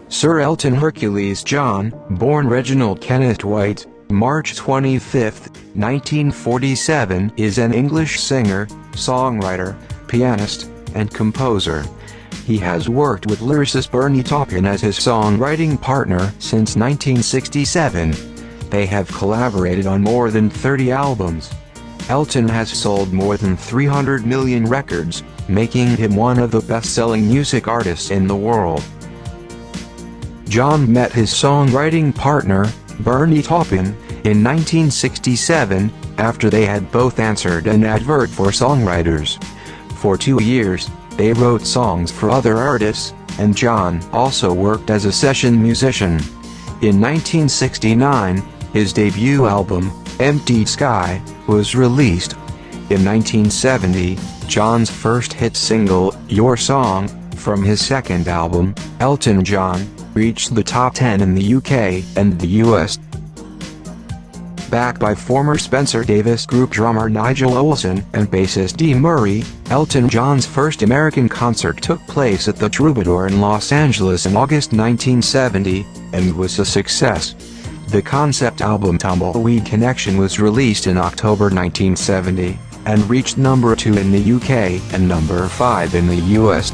Sir Elton Hercules John, born Reginald Kenneth Dwight, March 25, 1947, is an English singer, songwriter, pianist, and composer. He has worked with lyricist Bernie Taupin as his songwriting partner since 1967. They have collaborated on more than 30 albums. Elton has sold more than 300 million records, making him one of the best-selling music artists in the world. John met his songwriting partner, Bernie Taupin, in 1967, after they had both answered an advert for songwriters. For 2 years, they wrote songs for other artists, and John also worked as a session musician. In 1969, his debut album, Empty Sky, was released. In 1970, John's first hit single, Your Song, from his second album, Elton John, reached the top 10 in the UK and the US. Backed by former Spencer Davis Group drummer Nigel Olsson and bassist Dee Murray, Elton John's first American concert took place at the Troubadour in Los Angeles in August 1970, and was a success. The concept album Tumbleweed Connection was released in October 1970, and reached number 2 in the UK and number 5 in the US.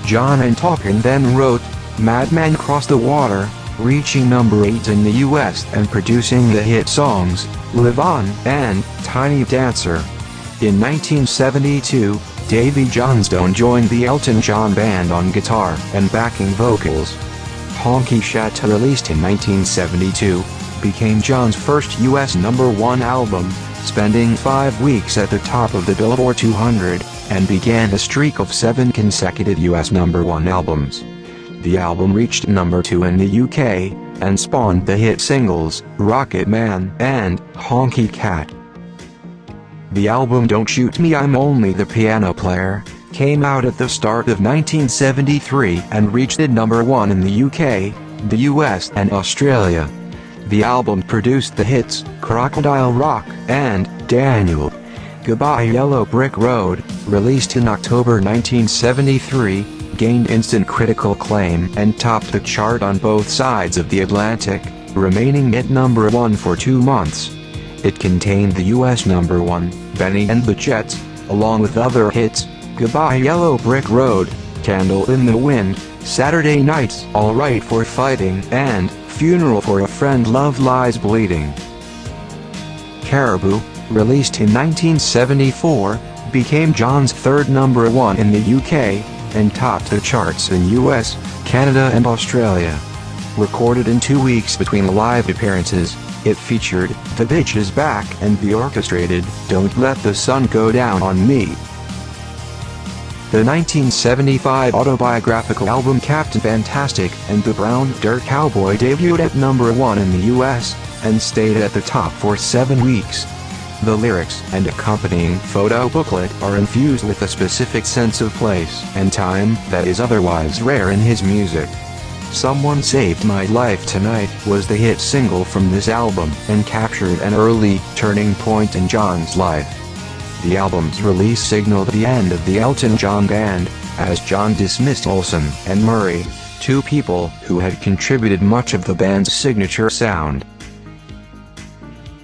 John and Taupin then wrote Madman Cross the Water, reaching number 8 in the US and producing the hit songs Live On and Tiny Dancer. In 1972, Davy Johnstone joined the Elton John Band on guitar and backing vocals. Honky Chatte, released in 1972, became John's first US #1 album, spending 5 weeks at the top of the Billboard 200, and began a streak of 7 consecutive US #1 albums. The album reached number 2 in the UK, and spawned the hit singles, Rocket Man and Honky Cat. The album Don't Shoot Me I'm Only the Piano Player came out at the start of 1973 and reached number 1 in the UK, the US and Australia. The album produced the hits, Crocodile Rock and Daniel. Goodbye Yellow Brick Road, released in October 1973, gained instant critical acclaim and topped the chart on both sides of the Atlantic, remaining at number 1 for 2 months. It contained the US #1, Benny and the Jets, along with other hits, Goodbye Yellow Brick Road, Candle in the Wind, Saturday Night's All Right for Fighting, and Funeral for a Friend Love Lies Bleeding. Caribou, released in 1974, became John's third #1 in the UK, and topped the charts in US, Canada and Australia. Recorded in 2 weeks between live appearances, it featured The Bitch Is Back and the orchestrated Don't Let the Sun Go Down on Me. The 1975 autobiographical album Captain Fantastic and the Brown Dirt Cowboy debuted at #1 in the US, and stayed at the top for 7 weeks. The lyrics and accompanying photo booklet are infused with a specific sense of place and time that is otherwise rare in his music. Someone Saved My Life Tonight was the hit single from this album and captured an early turning point in John's life. The album's release signaled the end of the Elton John Band, as John dismissed Olsson and Murray, 2 people who had contributed much of the band's signature sound.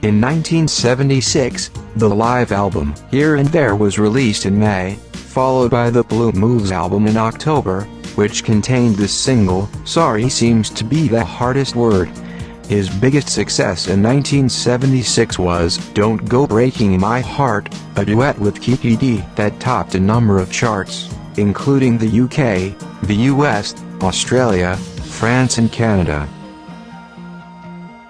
In 1976, the live album Here and There was released in May, followed by the Blue Moves album in October, which contained the single Sorry Seems to Be the Hardest Word. His biggest success in 1976 was Don't Go Breaking My Heart, a duet with Kiki Dee that topped a number of charts, including the UK, the US, Australia, France and Canada.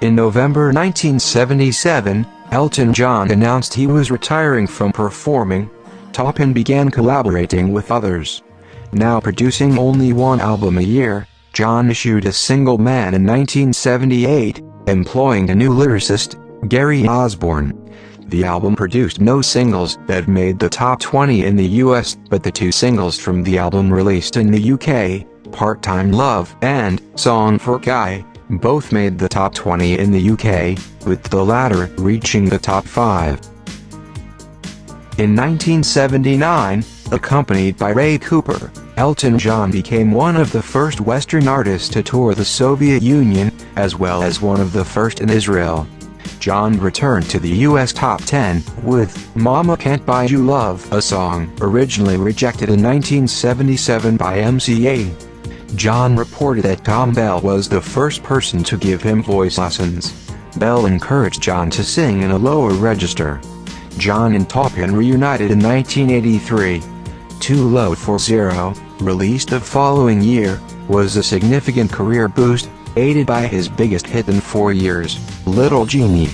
In November 1977, Elton John announced he was retiring from performing. Taupin began collaborating with others. Now producing only 1 album a year, John issued a single Man in 1978, employing a new lyricist, Gary Osborne. The album produced no singles that made the top 20 in the US, but the 2 singles from the album released in the UK, Part-Time Love and Song for Guy, both made the top 20 in the UK, with the latter reaching the top 5. In 1979, accompanied by Ray Cooper, Elton John became one of the first Western artists to tour the Soviet Union, as well as one of the first in Israel. John returned to the US top 10 with "Mama Can't Buy You Love," a song originally rejected in 1977 by MCA. John reported that Tom Bell was the first person to give him voice lessons. Bell encouraged John to sing in a lower register. John and Taupin reunited in 1983. Too Low for Zero, released the following year, was a significant career boost, aided by his biggest hit in 4 years, Little Genie.